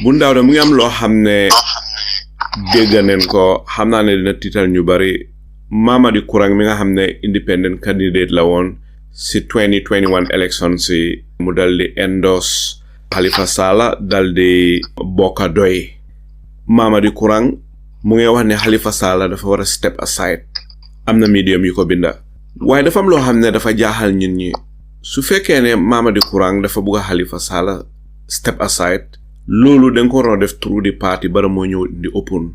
bu ndaw de mu ngi am loo xam ne dégg nañ ko xam naa ne dina tiital ñu bari Mamadi Kurang mi nga xam ne independent candidate la woon si 2021 election si mu dal di endorse Halifa Sallah dal di bokka doy Mamadi Kurang mu ngi wax ne Halifa Sallah dafa war a step aside am na medium yu ko binda waaye dafa am loo xam ne dafa jaaxal ñun ñi su fekkee ne Mamadi Kurang dafa bugg a Halifa Sallah step aside loolu dañ ko waroon def through the party bara moo ñëw di open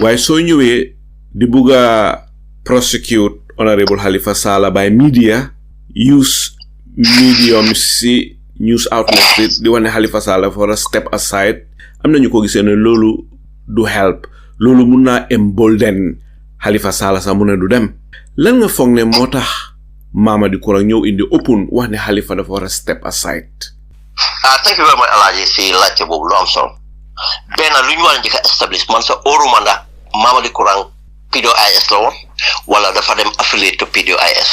waaye soo ñëwee di bugg a prosecute Honorable Halifa Sallah by media use medium si news outlets di wane Halifa Sallah for a step aside am na ñu ko gisee ne loolu du help loolu mun naa embolden Halifa Sallah sax mu ne du dem lan nga foog ne moo tax Mamadi Kurang ñëw indi open wax ne Halifa dafa war a step aside. Thank you very much Alaaji si laajte boobu lu am solo benn lu ñu war a njëkk a establish man sa óoruma ndax Mamadi Kurang PDOIS la woon wala dafa dem affiliate to PDOIS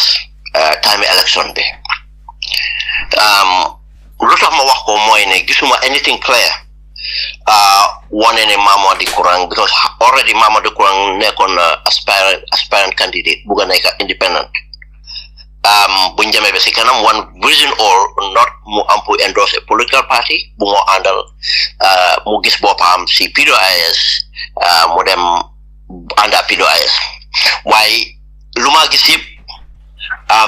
time election bi lu tax ma wax ko mooy ne gisuma anything clear wane ne Mamadi Kurang because already Mamadi Kurang nekkoon aspirant candidate bugg a nekk independent buñ demee ba si kanam one reason or not mu am pour endorse a political party bu moo àndal mu gis boppam si PDOIS mu dem ànda PDOIS waaye lu ma gis yëpp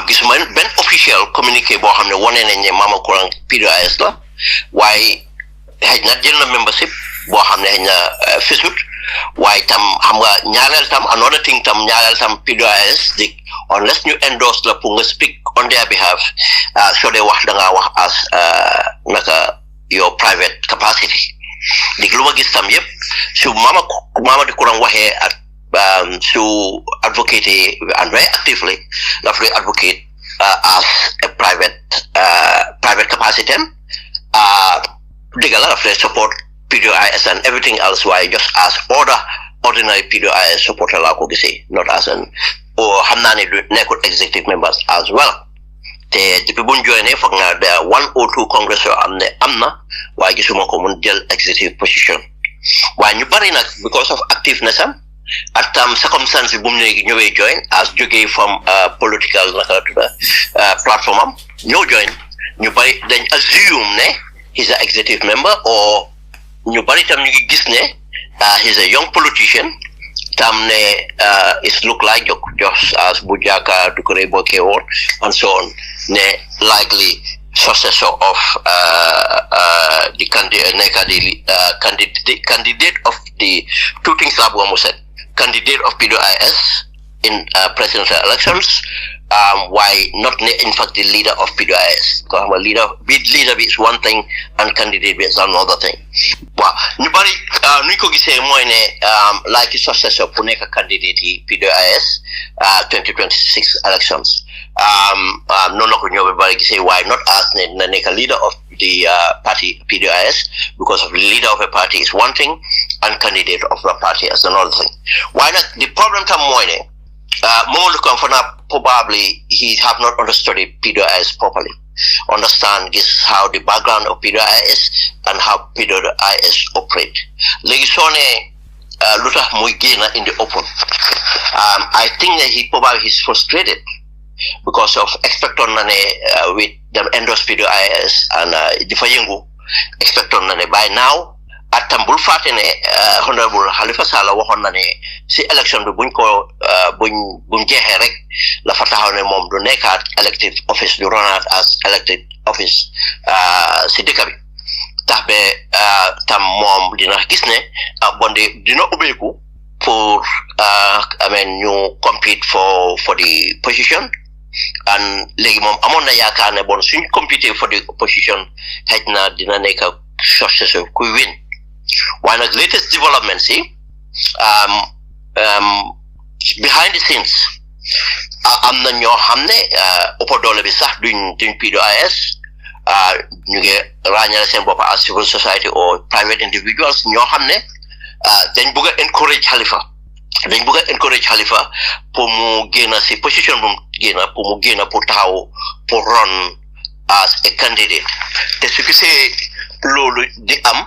gisuma benn official communiqué boo xam ne wane nañ ne Mamadi Kurang PDOIS la waaye xëy na jël na membership boo xam ne xëy na fisut waaye tam xam nga ñaareel tam another thing tam ñaareel tam PDOIS di unless ñu endorse la pour nga speak on their behalf soo dee wax da ngaa wax as naka your private capacity di lu ma gis tam yëpp su Mamadi Kurang waxee ak su advocate and very actively daf lay advocate as a private capacity dëgg la daf lay support PDOIS and everything else waaye just as ordinary PDOIS supporter laa ko gisee not as an or xam naa ne nekkul executive members as well te depuis buñ joinee foog nga there 1 or 2 congress yoo am ne am na waaye gisuma ko mun jël executive position waaye ñu bari nag because of activeness am at tam circumstance bu mu ñëwee join as jógee from political naka la tudda platform am ñëw join ñu bari dañ assume ne he's an executive member or ñu bari tam ñu ngi gis ne he's a young politician tam ne it look like just as Bujaka Dukure Bokeon and so on ne likely successor of the candidate of the two things Abu said candidate of PDOIS in presidential elections why not in fact the leader of PDOIS because leader is one thing and candidate is another thing waaw ñu bari ñu ko gisee mooy ne like successor pour nekk candidate yi PDOIS 2026 elections noonu la ko ñëw ba bari gisee why not as ne na nekk leader of the party PDOIS because of the leader of a party is one thing and candidate of the party is another thing why not the problem tam mooy ne Momodou Kamfana probably he have not understood PDOIS properly. Understand this how the background of PDOIS and how PDOIS operate. Legi sone luta muy gena in the open. I think that he probably is frustrated because of expect on with them endorse PDOIS and difa yengu expect on by now atambul fatene honorable Halifa Sallah waxon na ne si election bi buñ ko buñ jeexee rek la fa taxaw ne moom du nekkaat elected office du ronaat as elected office si dëkk bi tax be tam moom dina gis ne bonde dina ubbeeku pour ñu compete for the position and léegi moom amoon na yaakaar ne bon suñ compete for the position xëj na dina nekk successor kuy win one of the latest developments behind the scenes am na ñoo xam ne ëpp doole bi sax duñ PDOIS ñu ngi ràññale seen bopp as civil society or private individuals ñoo xam ne dañ bëgg a encourage Halifa pour mu génn si position bu mu génn pour taxaw pour run as a candidate te su gisee loolu di am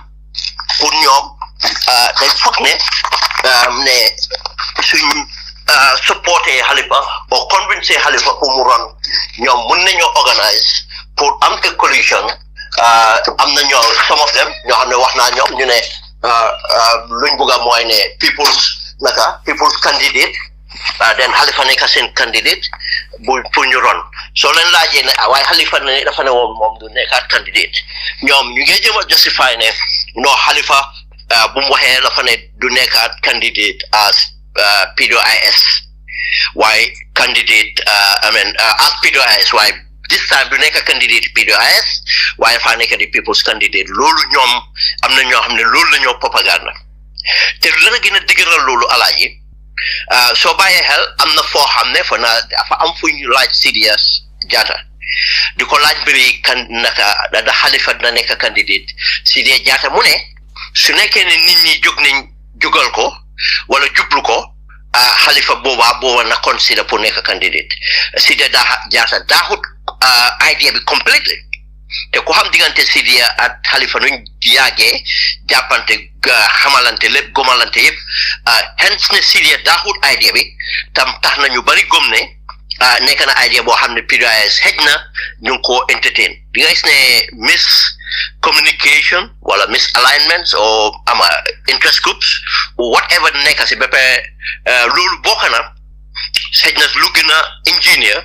pour ñoom dañ foog ne suñ supporté Halifa or convince Halifa pour mu ron ñoom mën nañoo organise pour am a coalition am na ñoo some of them ñoo xam ne wax naa ñoom ñu ne luñ bëgg a mooy ne people's candidate then Halifa nekk seen candidate pour ñu ron soo leen laajee ne waaye Halifa ne dafa ne moom du nekkaat candidate ñoom ñu ngi jëm a justify ne non Halifa bu mu waxee dafa ne du nekkaat candidate as PDOIS waaye candidate as PDOIS waaye this time du nekk candidate PDOIS waaye faa nekk di people's candidate loolu ñoom am na ñoo xam ne loolu la ñoo propagande te lu la gën a digëral loolu alaaji soo bàyyee xel am na foo xam ne fa na dafa am fu ñu laaj Sidiya Jatta di ko laaj mbiri kan naka da Halifa na nekk candidate Sidiya Jatta mu ne su nekkee ne nit ñi jóg nañ jógal ko wala jublu ko Halifa booba na consider pour nekk candidate Sidiya Jatta daaxut idea bi completely te ku xam diggante Sidiya ak Halifa nuñ yàggee jàppante xamalante lépp gomalante yëpp hence ne Sidiya daaxut idea bi tam tax na ñu bari gom ne nekk na idea boo xam ne PDOIS xëj na ñu ngi koo entertain di nga gis ne miscommunication wala misalignments or interest groups whatever nekk si bépp loolu bokk na xëj na lu gën a engineer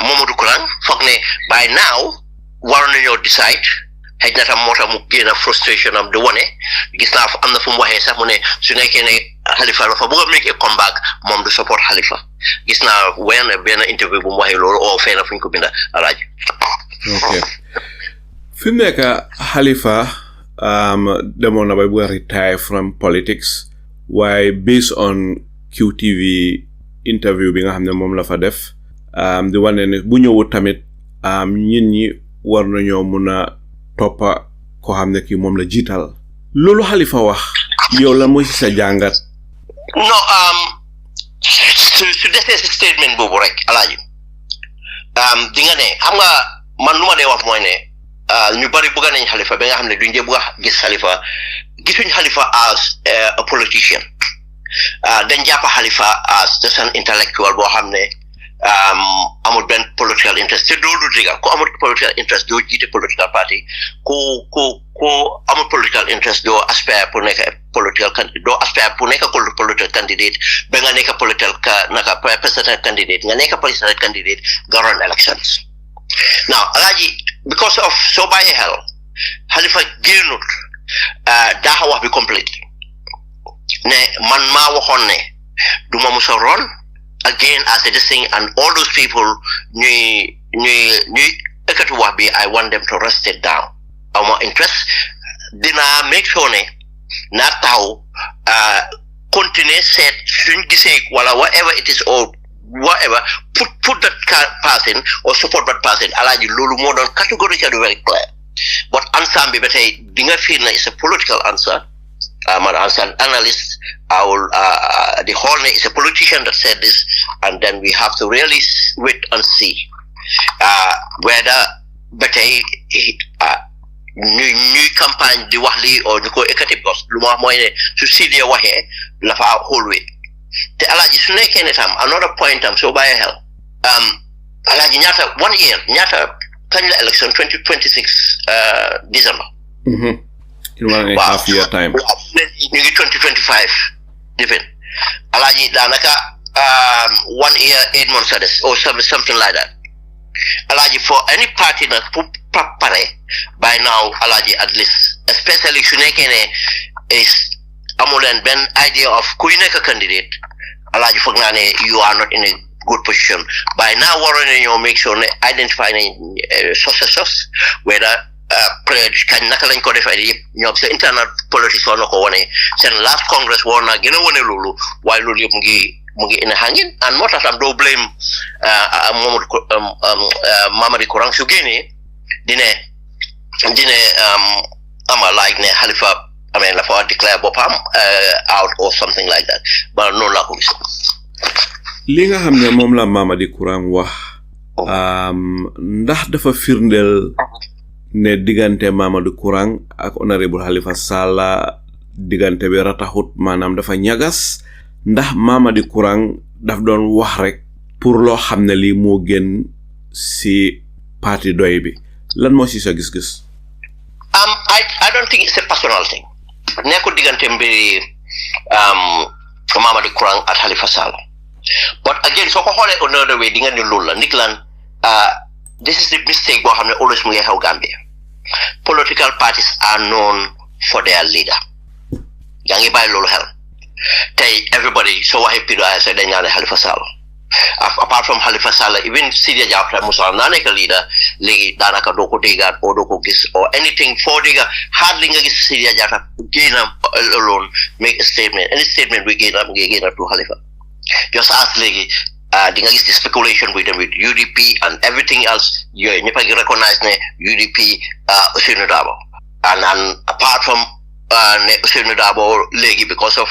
Momodou Kurang foog ne by now waroon nañoo decide xëj na tam moo tax mu génn frustration am di wone gis naa am na fu mu waxee sax mu ne su nekkee ne Halifa dafa bëgg a make a comeback moom du support Halifa gis naa benn interview bu mu waxee loolu oo fee na fu ñu ko binda alaaji. ok fi mu nekk Halifa demoon na bay bëgg a retire from politics waaye based on QTV interview bi nga xam ne moom la fa def di wane ne bu ñëwut tamit ñit ñi war nañoo mun a toppa ko xam ne kii moom la jiital loolu Halifa wax yow la mooy si sa jàngat. non su defee si statement boobu rek alaaji di nga ne xam nga man lu ma dee wax mooy ne ñu bari bëgg nañ Halifa ba nga xam ne duñ dee bëgg a gis Halifa gisuñ Halifa as a politician dañ jàpp Halifa as just an intellectual boo xam ne amul benn political interest te loolu digal ku amul political interest doo jiite political party ku amul political interest doo aspire pour nekk political candidate ba nga nekk political presidential candidate nga nekk presidential candidate nga run elections now alaaji because of soo bàyyee xel Halifa génnut daaxa wax bi completely ne man maa waxoon ne du ma musa ron again as a thing and all those people ñuy ekkati wax bi I want them to rest it down ama interest dina make sure ne naa taxaw continuer seet suñ gisee wala whatever it is or whatever put that person or support that person alaaji loolu moo doon categorically very clear but answer bi ba tey di nga feel na it's a political answer as an analyst I will the whole is a politician that said this and then we have to really wait and see whether betay ñuy campagne di wax lii or ñu ko ekkati because lu ma wax mooy ne su Sidiya waxee la fa whole way te alaaji su nekkee ne tam another point tam soo bàyyee xel alaaji ñaata 1 year ñaata kañ la election 2026 December in 1.5 year time ñu ngi 2025 different alaaji daanaka 1 year 8 months or something like that alaaji for any party na pour pare by now alaaji at least especially su nekkee ne is amuleen benn idea of kuy nekk candidate alaaji foog naa ne you are not in a good position by now waroon nañoo make sure ne identify nañ successors whether kañ naka lañ ko defee yëpp ñoom seen internal politics war na ko wane seen last congress war naa gën a wane loolu waaye loolu yëpp mu ngi ina hangin and moo tax tam doo blame Mamadi Kurang su génnee dine ama like ne Halifa la fa declare boppam out or something like that ba noonu laa ko gis li nga xam ne moom la Mamadi Kurang wax ndax dafa firndeel ne diggante Mamadou Kurang ak honorable Halifa Sallah diggante bi rataxut maanaam dafa ñagas ndax Mamadou Kurang daf doon wax rek pour loo xam ne lii moo gën si parti doy bi lan moo si sa gis-gis. I don't think it's a personal thing. Nekku diggante mbiri Mamadou Kurang at Halifa Sallah. But again, so ko xoolee another way di nga ni loolu la nit lan this is the mistake boo xam ne always mu ngi xew Gambia. Political parties are known for their leader. yaa ngi bàyyi loolu xel tey everybody soo waxee PDOIS dañ naan Halifa Sallah apart from Halifa Sallah even Sidia Jatta Musa naa nekk leader léegi daanaka doo ko déggaat o doo ko gis or anything foo dégga hardly nga gis Sidia Jatta génn alone make a statement any statement we génn mu ngi génn to Halifa just as léegi di nga gis the speculation with them with UDP and everything else yooyu ñëpp a ngi recognize ne UDP Ousainou Darboe and apart from ne Ousainou Darboe léegi because of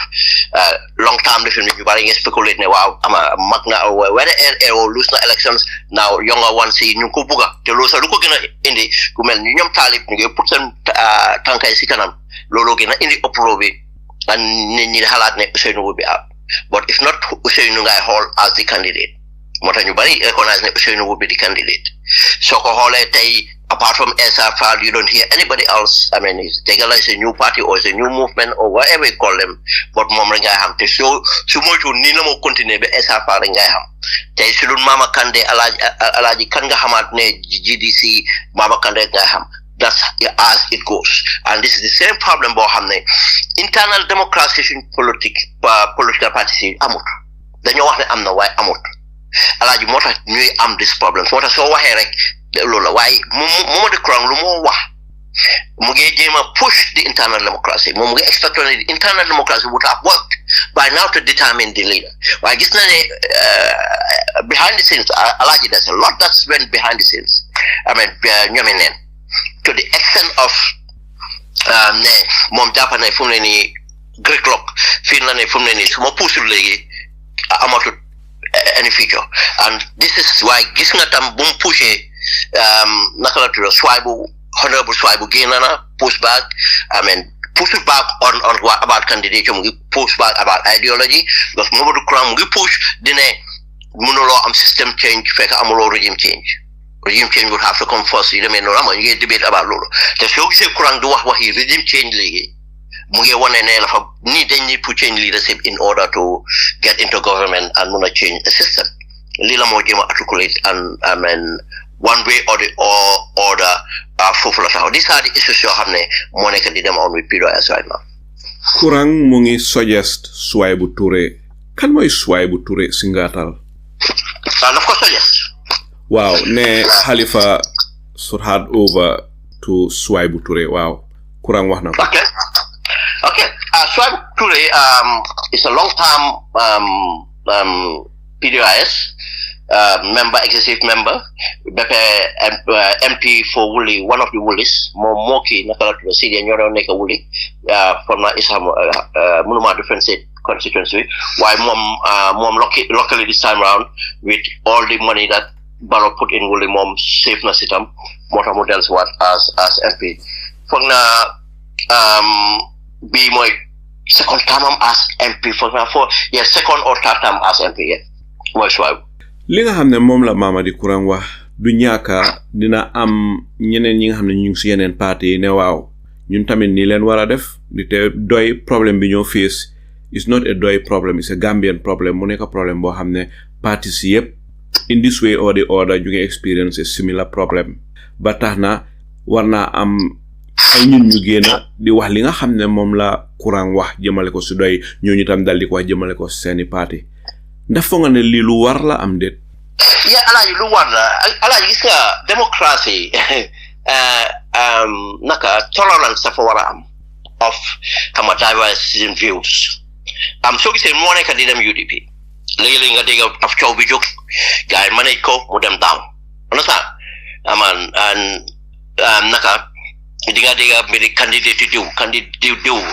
long term defin ñu bari nga speculate ne waaw ama mag na whether or lose na elections now younger ones yi ñu ko bugga te loolu sax lu ko gën a indi ku mel ni ñoom Talib ñu ngi pour seen tànkay si kanam loolu gën a indi uproar bi and nit ñi xalaat ne Ousainou will be out but if not Ousainou ngay xool as the candidate moo tax ñu bari recognize ne Ousainou will be the candidate soo ko xoolee tey apart from SFR, you don't hear anybody else. I mean, Tegala is a new party or it's a new movement or whatever you call them. But Mom Ringaham, to show so much you need no continue, but SFR Ringaham. They should Mama Kande Alaji Kanga Hamat Ne GDC, Mama Kande Gaham. That's as it goes. And this is the same problem, Bohamne. Internal democratization political parties, Amut. Then you want am no why Amut. Alaji Mota knew am this problem. What I saw Herek. Lola why Mamadou Kurang lu mo wax mu ngi jema push the internal democracy mu ngi expect the internal democracy would have worked by now to determine the leader why gis na ne behind the scenes alaji there's a lot that's went behind the scenes I mean ñomi nen to the extent of ne mom jappane fu mu ne ni Greek lock fi la ne fu mu ne ni suma pusul legi amatu any future and this is why gis nga tam bu mu pusher nakala to Swaibu honorable Swaibu Gainana push back I mean push back on what about candidature push back about ideology because Mamadou Kurang push dine munulo am system change fek amulo regime change would have to come first you know you debate about lolo the so say Kurang do wax regime change legi mu ngi wone ne la fa ni dañ ni pour change leadership in order to get into government and muna change the system lila mo jema articulate and I mean one way or the other fofu la taw these are the issues yoo xam ne moo nekk di dem on with PDOIS right now. Kurang mu ngi suggest Swaibu Touré kan mooy Swaibu Touré si ngaatal. Daf ko suggest. Waaw ne Halifa should hand over to Swaibu Touré waaw Kurang wax na ko. Okay Swaibu Touré is a long term PDOIS member, executive member, MP for Woolley, one of the Woolies, Moki, Nakala to the city, and you're Neka Woolley, from Islam Munuma Defense constituency. Why mom locally this time round with all the money that Barrow put in Woolley, mom safe na sitam, motor models what as MP. For be my second term as MP for second or third term as MP, yeah. Why li nga xamne mom la Mamadou Kurang wax du ñaaka dina am ñeneen ñi nga xamne ñu ci yeneen parti ne waaw ñun tamit ni leen wara def di te doy problème bi ñoo face is not a doy problem it's a Gambian problem mu nekk problème bo xamne parti ci yépp in this way or the other ñu ngi experience a similar problem ba taxna warna am ay ñun ñu gëna di wax li nga xamne mom la Kurang wax jëmale ko ci doy ñooñu tam dal di ko wax jëmale ko seeni parti ndax fo nga ne li lu war la am det ya alaji lu war la alaji gis nga democracy naka tolerance dafa war a am of kama diverse views so gisee moo nekk di dem UDP léegi nga dégg af coow bi jóg gars yi manage ko mu dem down understand aman naka di nga dégg mbiri candidate diw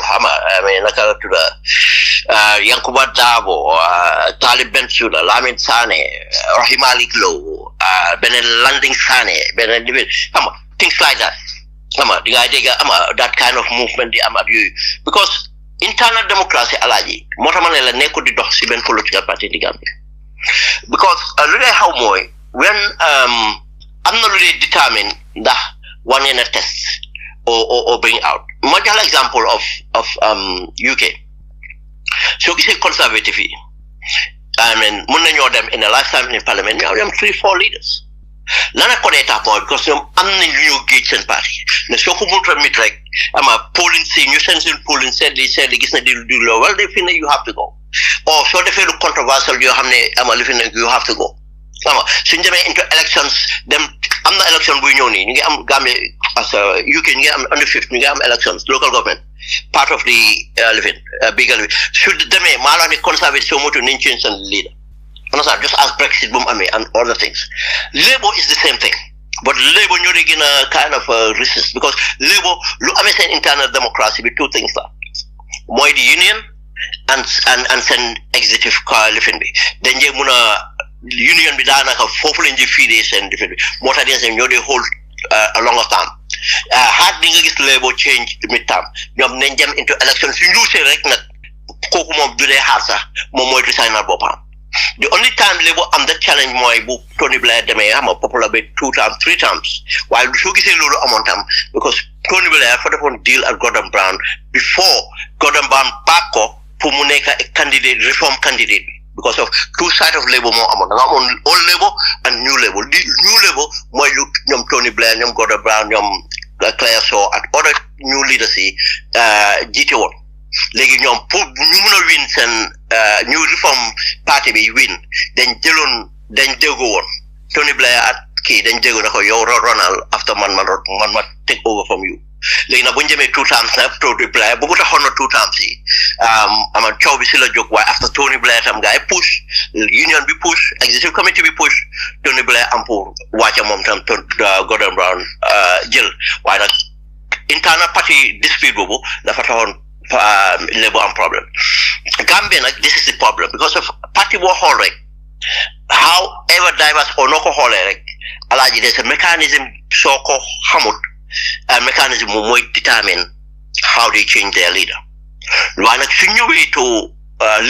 xama naka tudda Yankuba Dabo, Talib Ben Suwareh, Lamin Sane, Rahim Ali Glo, Benen Landing Sane, things like that. di nga dégg that kind of movement di am at yooyu because internal democracy alaaji moo tax ma ne la nekkul di dox si benn political party di Gambia because lu lay xaw mooy when am na lu lay determine ndax war ngeen a test or bring out ma jox la example of UK soo gisee conservative yi I mean mun nañoo dem in a lifetime in parliament ñoo dem 3-4 leaders lana ko dee tax mooy because ñoom am nañ lu ñoo géej seen parti ne soo ko mënut a mit rek polling si ñu seen polling seetli gis na di loo well they fi ne you have to go or soo defee lu controversial yoo xam ne li fi ne you have to go suñ demee into elections dem am na election buy ñëw nii ñu ngi am Gambia as UK ñu ngi am on the 5th ñu ngi am elections local government part of the bigger su demee maa la ne conservative soo motu nañ change seen leader just as Brexit bu mu amee and other things Labour is the same thing but Labour ñoo di gën a kind of resist because Labour lu amee seen internal democracy bi two things la mooy the union and seen executive coalition bi dañ jee mun a union bi daanaka foofu lañ jee fiidee seen defet bi moo tax dee seen ñoo dee hold a longer time hard di nga gis Labour change mid term ñoom nañ dem into election su njuusee rek nag kooku moom du dee xaar sax moom mooy designal boppam the only time Labour am that challenge mooy bu Tony Blair demee popular ba 2 times 3 times waaye soo gisee loolu amoon tam because Tony Blair fa defoon deal ak Gordon Brown before Gordon Brown back ko pour mu nekk a candidate reform candidate because of two sides of Labour moo amoon da nga amoon old Labour and new Labour new Labour mooy lu ñoom Tony Blair ñoom Gordon Brown ñoom Claire Shaw ak other new leaders yi jiite woon léegi ñoom pour ñu mun a win seen new reform party bi win dañ déggoo woon Tony Blair ak kii dañ déggoo na ko yow Ronald after man ma take over from you léegi nag bu ñu demee 2 times nag Tony Blair bëggu taxoon na 2 times yi coow bi si la jóg waaye after Tony Blair tam gars yi push union bi push executive committee bi push Tony Blair am pour wàcca moom tam Gordon Brown jël waaye nag internal party dispute boobu dafa taxoon Labour am problem Gambia nag this is the problem because of party boo xool rek however diverse or noo ko xoolee rek alaaji des a mechanism soo ko xamut mechanism moom mooy determine how they change their leader waaye nag su ñëwee to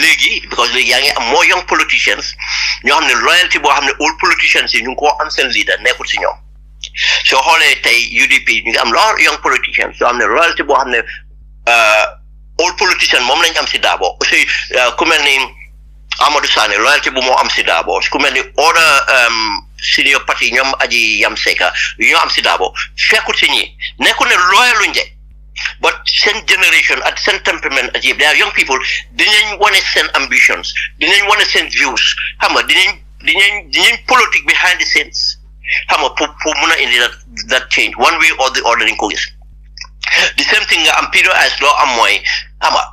léegi because léegi yaa ngi am more young politicians ñoo xam ne loyalty boo xam ne old politicians yi ñu ngi koo am seen leader nekkul si ñoom soo xoolee tey UDP ñu ngi am lot young politicians yoo xam ne loyalty boo xam ne old politician moom lañ am si Darboe aussi ku mel ni Amadou Sané loyalty bu moo am si Darboe ku mel ni other senior party ñoom aji yam seka ñoo am si Darboe fekkul si ñi nekkul ne loyaluñ de but seen generation at seen temperament aji they are young people dinañ wane seen ambitions dinañ wane seen views xam nga dinañ politique behind the scenes xam nga pour mun a indi that change one way or the other dañ ko gis the same thing nga am PDOIS loo am mooy xam nga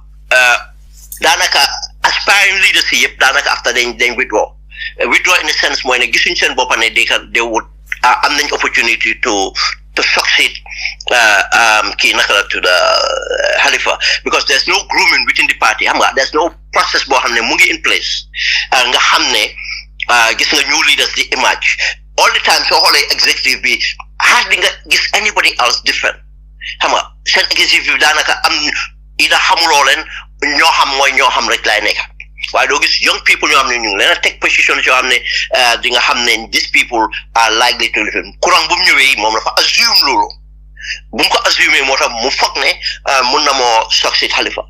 daanaka aspiring leaders yi yëpp daanaka after dañ withdraw in a sense mooy ne gisuñ seen boppa ne they would am nañ opportunity to succeed kii naka la tudd Halifa because there's no grooming within the party xam nga there's no process boo xam ne mu ngi in place nga xam ne gis nga new leaders di emerge all the time soo xoolee executive bi hardly nga gis anybody else different xam nga seen executive bi daanaka am ida xamuloo leen ñoo xam mooy ñoo xam rek laay nekk waaye doo gis young people ñoo xam ne ñu ngi leen a teg positions yoo xam ne di nga xam ne these people are likely to live courant bu mu ñëwee moom dafa assume loolu bu mu ko assume moo tax mu foog ne mun na moo succeed Halifa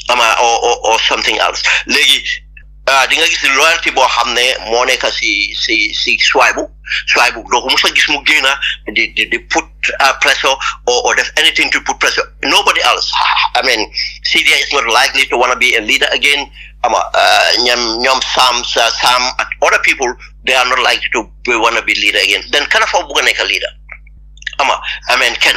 ama or something else léegi di nga gis loyalty boo xam ne moo nekk si Swaibu doo ko mos a gis mu génn di put pressure or def anything to put pressure nobody else I mean CDI is not likely to want to be a leader again ñoom Sam and other people they are not likely to want to be leader again then kan fa bëgg a nekk leader I mean Ken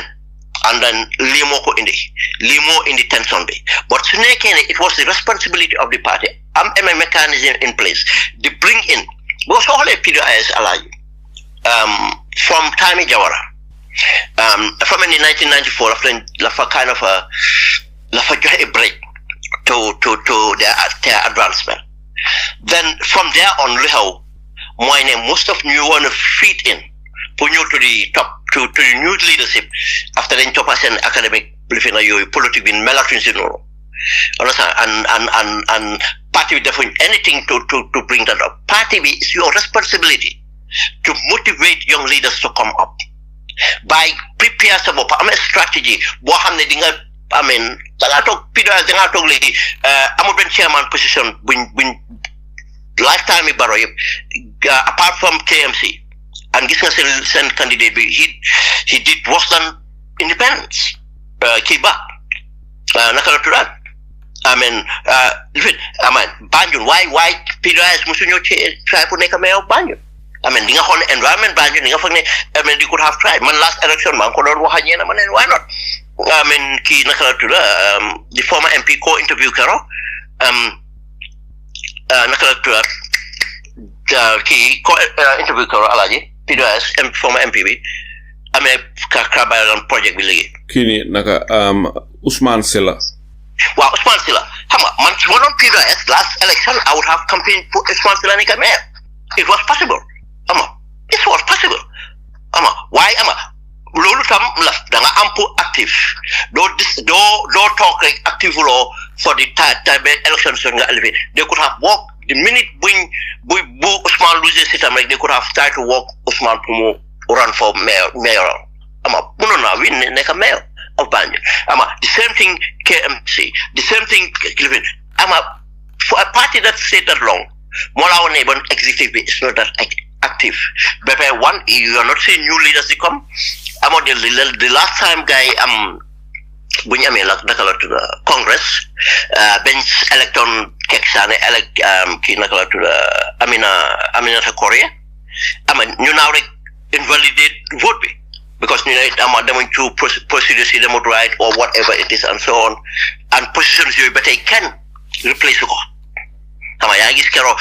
and then lii moo ko indi tension bi but su nekkee ne it was the responsibility of the party am a mechanism in place to bring in boo soo xoolee PDOIS alaaji from time Jawara from in 1994 la fa kind of la fa joxe a break to their advancement then from there on lu xew mooy ne most of ñu want to fit in pour ñëw to the top to the new leadership after dañ toppa seen academic lifin yooyu politique bi melatuñ si noonu understand and party bi defuñ anything to bring that up. Party bi is your responsibility to motivate young leaders to come up by prepare sa bopp am strategy boo xam ne di nga dangaa toog PDOIS dangaa toog léegi amul benn chairman position buñ lifetime yi baro yëpp apart from KMC and gis nga seen candidate bi he did worse than independence kii ba naka la tuddaat Banjul why PDOIS musu ñëw try pour nekk mayor Banjul di nga xool ne environment Banjul di nga foog ne di could have tried man last election maa ngi ko doon wax ak ñeena ma ne why not kii naka la tudda the former MP ko interview kero naka la tudda kii ko interview kero Alaaji PDOIS former MP bi Krabayan project bi léegi kii ni naka Ousmane Silla waaw Ousmane Silla xam nga man su ma doon PDOIS last election I would have campaigned pour Ousmane Silla nekk mayor it was possible it was possible waaye loolu tam la da nga am pour active doo talk rek active loo for the time election so nga élevé they could have worked the minute bu Ousmane lose sitam rek they could have tried to work Ousmane pour mu run for mayor mënoon naa win nekk mayor of Banjul the same thing KMC the same thing Clifford for a party that stayed that long moo laa woon ne bon executive is not that active but one you are not seeing new leaders to come the last time guy bu ñu amee naka la tudd Congress bench electon Keksane kii naka la tudd Aminata Korea ñu naaw rek invalidate vote bi because ñu ne damañ to procedures yi demut right or whatever it is and so on and positions yooyu ba tey kenn replace ko yaa ngi gis keroog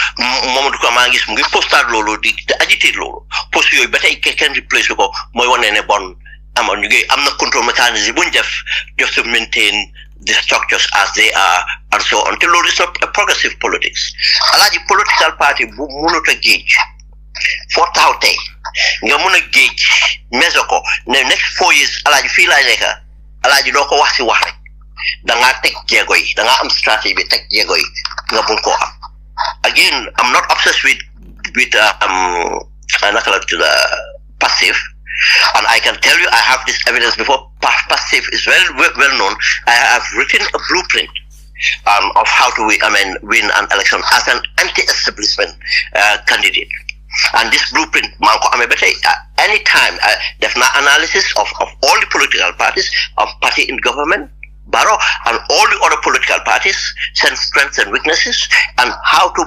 Mamadou Ka maa ngi gis mu ngi postal loolu di agiter loolu poste yooyu ba tey kenn replace ko mooy wane ne bon ñu ngi am na control mécanisme bu ñu def just to maintain the structures as they are and so on te loolu is not a progressive politics Alaaji political party bu mënut a géej foo taxaw tey nga mën a géej meso ko ne next 4 years Alaaji fii laay nekk Alaaji doo ko wax si wax rek dangaa teg jéego yi dangaa am stratégie bi teg jéego yi nga bun koo am again I'm not obsessed with naka la tudd passive and I can tell you I have this evidence before passive is well known I have written a blueprint of how to win an election as an anti-establishment candidate and this blueprint maa ko amee ba tey anytime def na analysis of all the political parties of party in government Barrow and all the other political parties send strengths and weaknesses and how to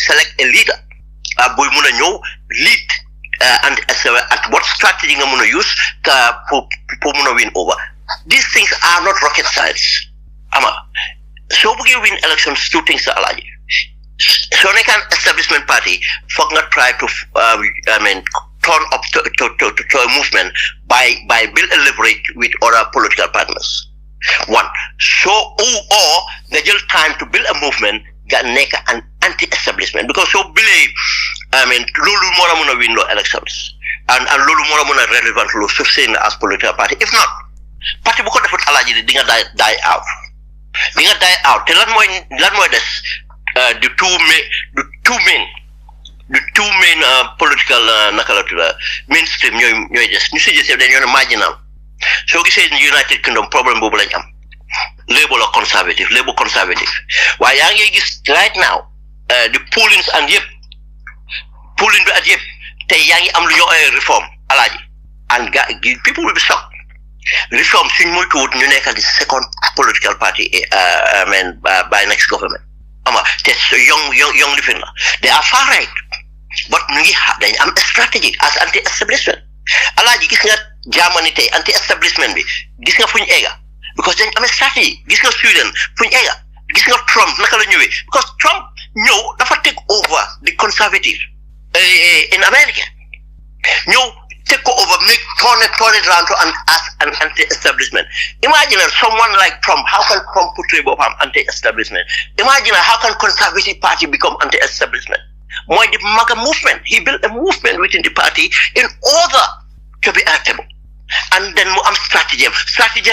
select a leader buy mun a ñëw lead and at what strategy nga mun a use pour mun a win over these things are not rocket science soo bëggee win elections two things are Alaaji soo nekk an establishment party foog nga try to turn up to a movement by build a leverage with other political partners. One. So or nga jël time to build a movement nga nekk an anti-establishment because so believe loolu moo la mën a win loo elections and loolu moo la mën a relevant loo sustain as political party if not party bu ko defut Alaaji di nga die out te lan mooy des the two main political naka la tudd mainstream ñooy des ñu si jësee dañoo ne marginal soo gisee United Kingdom problème boobu lañ am Labour conservative waaye yaa ngi gis right now the pollings and polling bi at yëpp tey yaa ngi am lu ñoo ay reform Alaaji and people will be shocked reform suñ moytuwut ñu nekk di second political party by next government te young living la they are far right but ñu ngi dañ am strategy as anti-establishment Alaaji gis nga Germany tey anti-establishment bi gis nga fuñ egga because dañ am strategy gis nga Sweden fuñ egga gis nga Trump naka la ñëwee because Trump ñëw dafa take over the conservative in America ñëw take over make turn it around to as an anti-establishment. Imagine someone like Trump, how can Trump portray boppam anti-establishment? Imagine how can conservative party become anti-establishment? mooy the MAGA movement. He built a movement within the party in order to be electable. And then mu am strategy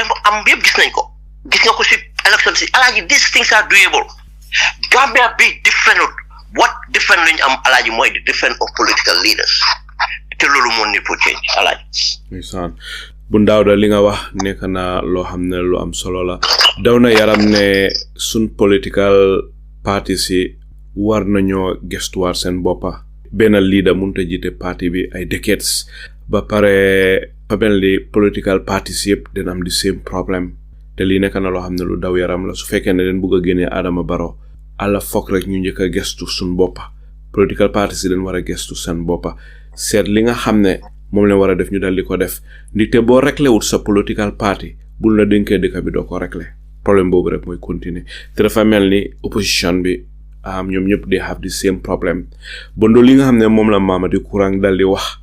mu am yëpp gis nañ ko si election si alaaji these things are doable. Gambia be different. What different lañ am alaaji mooy the different of political leaders te loolu moo ni pour change alaaji. bu ndaw da li nga wax nekk na loo xam ne lu am solo la daw na yaram ne sun political parties yi war nañoo gestuwaat seen boppa benn leader mënut a jiite parti bi ay decades ba pare family political parties yëpp den am the same problem te lii nekk na loo xam ne lu daw yaram la su fekkee ne den bugg a génnee Adama Barrow ala fokk rek ñu njëkk a gestu sun boppa political parties yi den war a gestu seen boppa seet li nga xam ne moom leen war a def ñu dal di ko def ndite boo réglé wut sa political party bul la dénkee dëkk bi doo ko réglé problème boobu rek mooy continuer te dafa mel ni opposition bi ñoom ñëpp they have the same problem bondo li nga xam ne moom la Mamadi Kurang dal di wax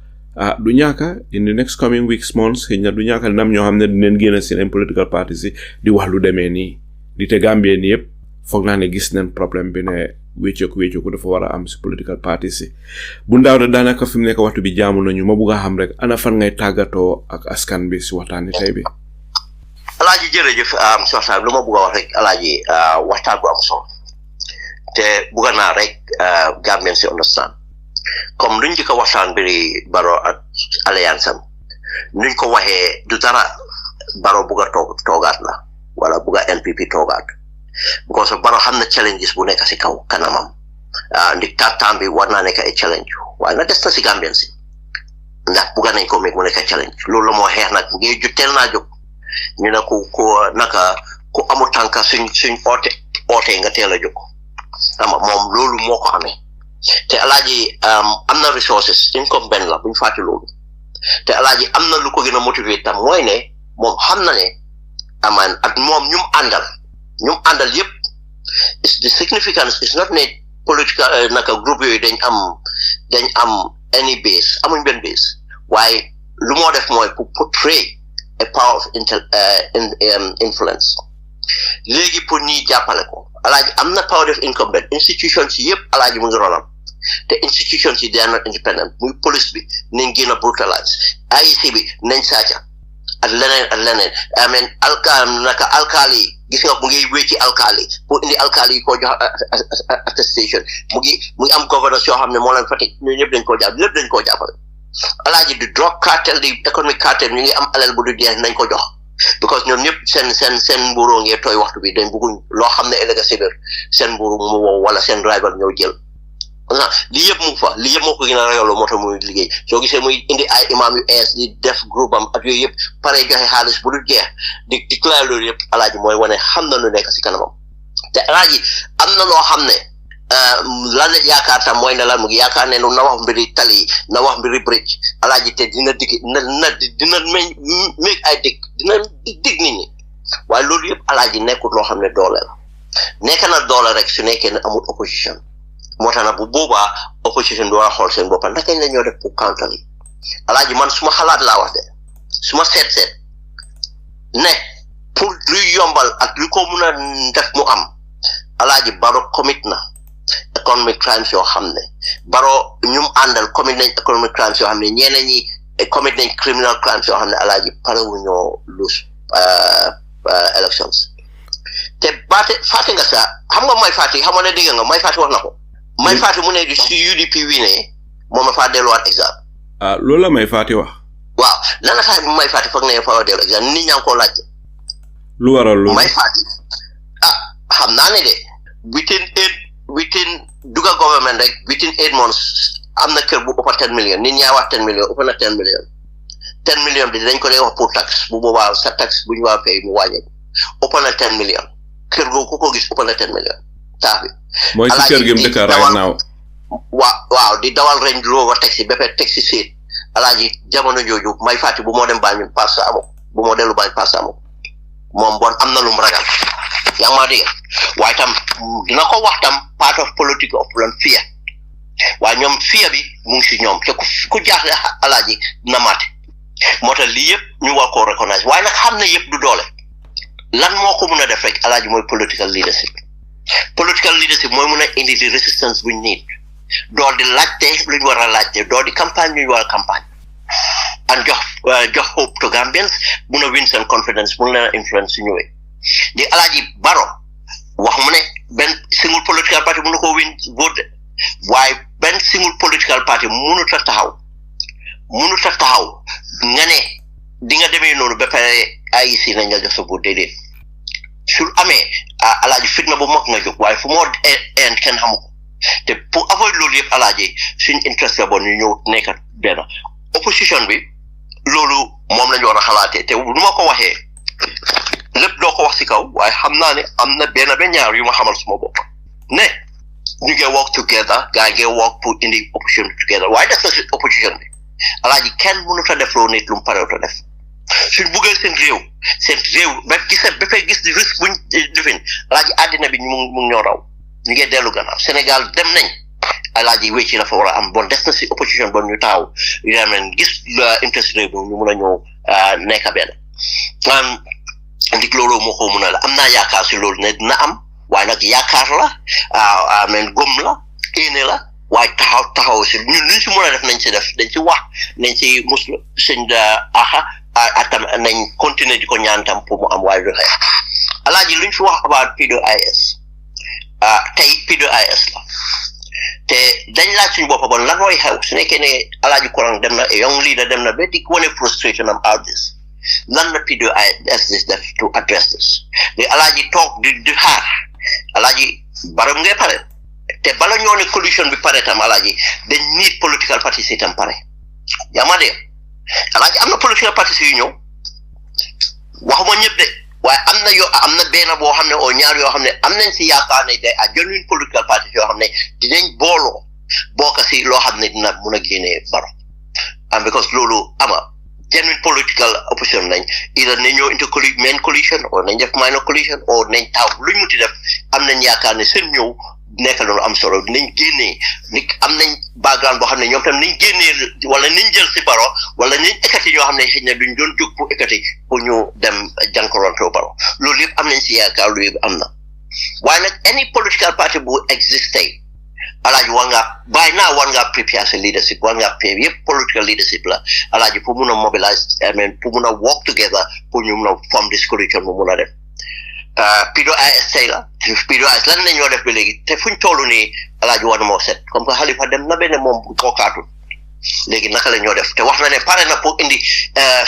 du ñaaka in the next coming weeks months xëy na du ñaaka nam ñoo xam ne dinañ génn seen political parties yi di wax lu demee nii di te Gambie ni yëpp foog naa ne gis nañ problème bi ne wécceeku dafa war a am si political parties yi bu ndaw da daanaka fi mu nekk waxtu bi jaamu nañu ma bugg a xam rek ana fan ngay tàggatoo ak askan bi si waxtaani tey bi. alaaji jërëjëf soxna lu ma bugg a wax rek alaaji waxtaan bu am solo te bugg naa rek Gambien si understand comme luñ jëkk a waxtaan biri Barrow ak alliance am nuñ ko waxee du dara Barrow bugg a toogaat la wala bugg a NPP toogaat because Barrow xam na challenges bu nekk si kaw kanamam ndik taataam bi war naa nekk ay challenge waaye na des na si Gambien si ndax bugga nañ ko meeg mu nekk challenge loolu la moo xeex nag ngay teel naa jóg ñu ne ku amul tànka suñ oote nga teel a jóg ama moom loolu moo ko amee te alaaji am na resources income benn la buñ fàtte loolu te alaaji am na lu ko gën a motiver tam mooy ne moom xam na ne amaan ak moom ñum àndal yëpp the significance is not ne political groupe yooyu dañ am any base amuñ benn base waaye lu moo def mooy pour portray a power of influence léegi pour ñi jàppale ko alaaji am na power of incumbent institutions yi yëpp alaaji mu ngi ronam te institutions yi they are not independent muy police bi nañ gën a brutalize IEC bi nañ saaca ak leneen amen alkaali gis nga mu ngi wécci alkaali pour indi alkaali yi ko jox attestation mu ngi am gouvernance yoo xam ne moo leen fatik ñoo ñëpp dañ koo jàppale alaaji di drug cartel di economic cartel ñu ngi am alal bu du jeex nañ ko jox because ñoom ñëpp seen mbuuroo ngee tooy waxtu bi dañ bëgguñ loo xam ne ëllëg si biir seen mbuuru mu wow wala seen rival ñëw jël lii yëpp mu fa lii yëpp moo ko gën a ragaloo moo tax muy liggéey soo gisee muy indi ay imam yu ees di def groupe am ak yooyu yëpp pare joxe xaalis bu dul jeex di déclare loolu yëpp alaaji mooy wane xam na lu nekk si kanamam te alaaji am na loo xam ne lan la yaakaar tam mooy ne lan mu ngi yaakaar ne na wax mbiri tali na wax mbiri bridge alaaji te dina make ay dina dig nit ñi waaye loolu yëpp alaaji nekkul loo xam ne doole la nekk na doole rek su nekkee ne amul opposition moo tax nag bu boobaa opposition bi war a xool seen boppam ndax kañ la ñoo def pour counter yi alaaji man suma xalaat laa wax de suma seet ne pour luy yombal ak lu ko mun a def mu am alaaji Barrow commit na economic crimes yoo xam ne Barrow ñum àndal commit nañ economic crimes yoo xam ne ñeneen ñi commit nañ criminal crimes yoo xam ne alaaji pare wu ñoo lose elections te fàtte nga sa xam nga may fàtte xam nga ne dégg nga may fàtte wax na ko may fàtte mu ne si UDP wi ne moom a faa delluwaat exam loolu la may fàtte wax waaw lan la tax may fàtte foog ne fa dellu exam nit ñaa ngi koo laajte lu waral lu may fàtte xam naa ne de within duga government rek within 8 months am na kër bu ëppa 10 million nit ñaa wax 10 million ëppa na 10 million bi dañ ko dee wax pour taxe bu boobaa sa taxe bu ñu waa fay mu wàññeeku ëppa na 10 million kër googu ku ko gis ëppa na 10 million taax bi mooy si kër gi mu dëkk right now waaw di dawal Range Rover taxi bépp taxi seet alaaji jamono jooju may fàtti bu moo dem Banjul pass amoo bu moo dellu Banjul pass amoo moom bon am na lu mu ragal yaa ma dégg waaye tam dina ko wax tam part of politique of plan fear waaye ñoom fear bi mu ngi si ñoom te ku jaaxle alaaji dina mate moo tax lii yëpp ñu war koo recognize waaye nag xam ne yëpp du doole lan moo ko mun a def rek alaaji mooy political leadership mooy mun a indi di resistance buñ need doo di laajte lu ñu war a laajte doo di campagne lu ñu war a campagne and jox hope to Gambians mun a win seen confidence mun leen a influence su ñëwee di Alaaji Baro wax mu ne benn single political party mënu ko win vote waaye benn single political party mënut a taxaw nga ne di nga demee noonu ba pare IEC nañ la jox sa vote déedéet su amee Alaaji fitna bu mag nga jóg waaye fu moo en kenn xamu ko te pour avoid loolu yëpp Alaaji suñ interest la bon ñu ñëw nekk benn opposition bi loolu moom lañu war a xalaatee te nu ma ko waxee lépp doo ko wax ci kaw waaye xam naa ne am na benn ba ñaar yu ma xamal suma bopp ne ñu ngi work together gaa ngi work pour indi opposition together waaye def na ci opposition bi Alaaji kenn mënut a def loo nit lu mu parewut a def suñ buggee seen réew ba gis di risque buñ defin Alaaji àddina bi mu ñoo raw ñu ngi dellu gannaaw Sénégal dem nañ Alaaji wécci la fa war a am bon des na ci opposition bon ñu taxaw yu demee gis interest réew bi ñu mun a ñëw nekk benn ndik loolu moo ko mun a la am naa yaakaar ci loolu ne dina am waaye nag yaakaar la men gom la éene la waaye taxaw ci ñun luñ ci mën a def nañ ci def dañ ci wax nañ ci muslu sëñ atam nañ continuer di ko ñaan tam pour mu am waaye du xeex Alaaji luñ fi wax about P2IS tey P2IS la te dañ laaj suñu bopp bon lan mooy xew su nekkee ne Alaaji Kurang dem na young leader dem na ba di wane frustration am out this lan la P2IS def to address this li Alaaji toog di xaar Alaaji Barrow ngay pare te bala ñoo ne coalition bi pare tam Alaaji dañ need political parties itam pare yaa ma dee Alaaji am na political parties yu ñëw waxuma ñëpp de waaye am na benn boo xam ne oo ñaar yoo xam ne am nañ ci yaakaar ne day genuine political parties yoo xam ne dinañ booloo bokk ci loo xam ne dina mun a génnee Barrow because loolu genuine political opposition nañ either nañ ñëw into main coalition or nañ def minor coalition or nañ taw luñ muti def am nañ yaakaar ne seen ñëw nekk loolu am solo nañ génnee ni am nañ background boo xam ne ñoom tam nañ génnee wala nañ jël ci Barrow wala nañ ekkati ñoo xam ne xëy na duñ doon jóg pour ekkati pour ñu dem jànkuwantoo Barrow loolu yëpp am nañ ci yaakaar lu yëpp am na waaye nag any political party bu existe Alaaji war ngaa prepare sa leadership war ngaa prepare yëpp political leadership la Alaaji pour mun a mobilize pour mun a work together pour ñu mun a form this coalition mu mun a def P2IS tey la P2IS lan la ñoo def ba léegi te fuñ toll nii Alaaji war na moo set comme que Halifa dem na benn moom bokkaatul léegi naka la ñoo def te wax na ne pare na pour indi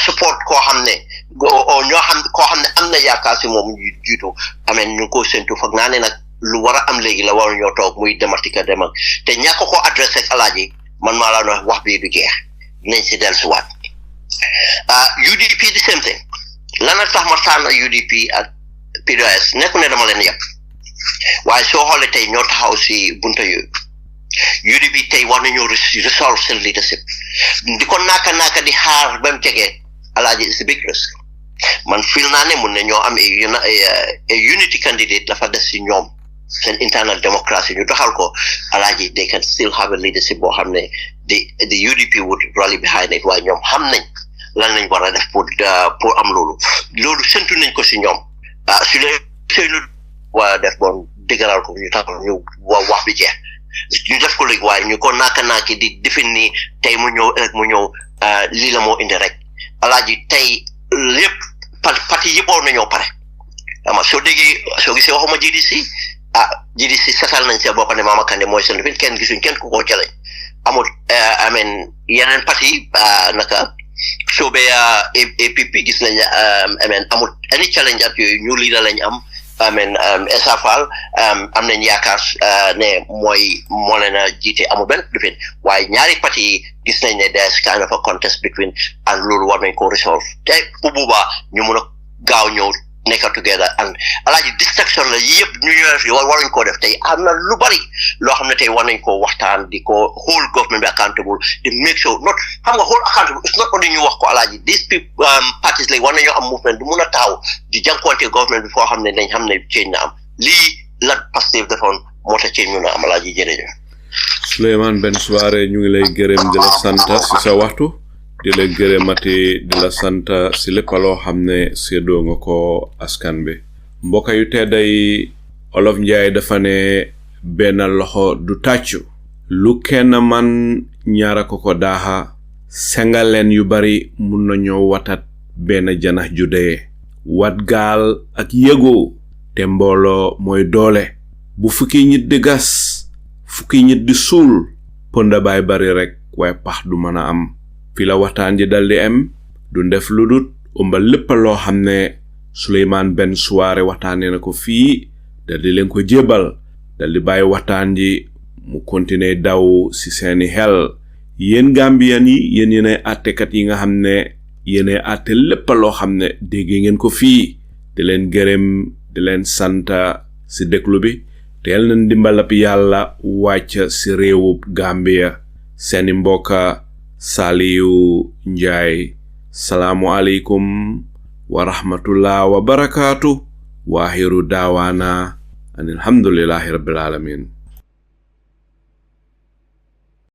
support koo xam ne koo xam ne am na yaakaar si moom jiitu ñu ngi ko séntu foog naa ne nag lu war a am léegi la war ñoo toog muy dematika demal te ñàkk ko adressé ak Alaaji man maa la wax bii du jeex nañ si dellusiwaat UDP the same thing lan la tax ma tànn UDP ak P2IS nekku ne dama leen yàpp waaye soo xoolee tey ñoo taxaw si bunta yooyu UDP tey war nañoo resolve seen leadership di ko naaka di xaar ba mu jege Alaaji is a big risk man feel naa ne mun ne ñoo am a unity candidate dafa des si ñoom seen internal democracy ñu doxal ko Alaaji they can still have a leadership boo xam ne the UDP would rally behind it waaye ñoom xam nañ lan lañ war a def pour am loolu séntu nañ ko si ñoom su lee seenu waa def bon dëggalal ko ñu taxaw ñu wax bi jeex ñu def ko léegi waaye ñu ko naaki di defin ni tey mu ñëw ëllëg mu ñëw lii la moo indi rek Alaaji tey lépp parti yëpp war nañoo pare soo gisee waxuma GDC setal nañ seen bopp ne Mama Kandeh mooy seen lifin kenn gisuñ kenn ku ko jëlee amul yeneen parti naka soobee APP gis nañ amul any challenge at yooyu ñu leader lañ am Essa Faal am nañ yaakaar ne moo leen a jiite amul benn lifin waaye ñaari parti yi gis nañ ne there's kind of a contest between and loolu war nañ ko resolve te bu boobaa ñu mun a gaaw ñëw nekk together and Alaaji distraction la yëpp ñu def waruñ koo def tey am na lu bari loo xam ne tey war nañ koo waxtaan di ko whole government bi accountable di make sure not xam nga whole accountable it's not only ñu wax ko Alaaji these people parties lay war nañoo am movement du mun a taxaw di jànkuwante government bi foo xam ne dañ xam ne change na am lii la Pastef defoon moo tax change ñu na am Alaaji jërëjëf. Souleymane Ben Suwareh ñu ngi lay gërëm di la sant si sa waxtu di la gërëmati di la sant si lépp loo xam ne séddoo nga ko askan bi mbokk yu tedday Olof Njaay dafa ne benn loxo du tàccu lu kenn man ñaara ko daaxa sengal leen yu bari mun nañoo watat benn janax ju dee wat gaal ak yëgoo te mbooloo mooy doole bu fukki nit di gas fukki nit di suul ponda baay bari rek waaye pax du mën a am fi la waxtaan ji daldi am du def lu dut ëmba lépp loo xam ne Suleymaan Ben Suwareh waxtaanee na ko fii daldi leen ko jébal daldi bàyyi waxtaan ji mu continuer daw ci seeni xel yéen Gambian yi yéen yéenay àttekat yi nga xam ne yéenay àtte lépp loo xam ne dégg ngeen ko fii di leen gërëm di leen santa ci déglu bi te yal na ndimbalab yàlla wàcc ci réewub Gambia seeni mbokka Saliu Njaay salaamu aleykum wa rahmatullah wa barakaatu waaxiru daawaana an alhamdulillahi rabbil alamin